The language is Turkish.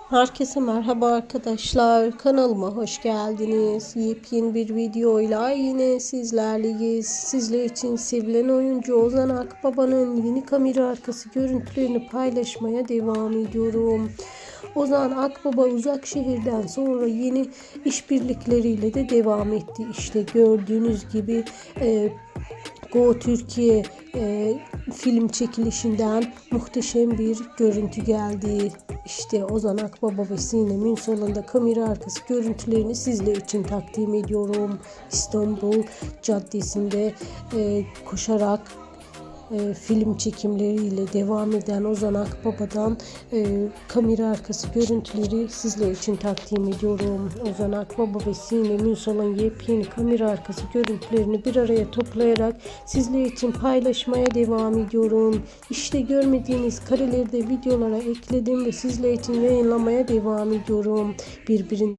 Herkese merhaba arkadaşlar. Kanalıma hoş geldiniz. Yepyeni bir videoyla yine sizlerleyiz. Sizler için sevilen oyuncu Ozan Akbaba'nın yeni kamera arkası görüntülerini paylaşmaya devam ediyorum. Ozan Akbaba uzak şehirden sonra yeni işbirlikleriyle de devam etti. İşte gördüğünüz gibi Go Türkiye film çekilişinden muhteşem bir görüntü geldi. İşte Ozan Akbaba ve Sinem Ünsal'ın da kamera arkası görüntülerini sizler için takdim ediyorum. İstanbul Caddesi'nde koşarak film çekimleriyle devam eden Ozan Akbaba'dan kamera arkası görüntüleri sizler için takdim ediyorum. Ozan Akbaba ve Sinem Ünsal'ın yepyeni kamera arkası görüntülerini bir araya toplayarak sizler için paylaşmaya devam ediyorum. İşte görmediğiniz kareleri de videolara ekledim ve sizler için yayınlamaya devam ediyorum. Birbirinden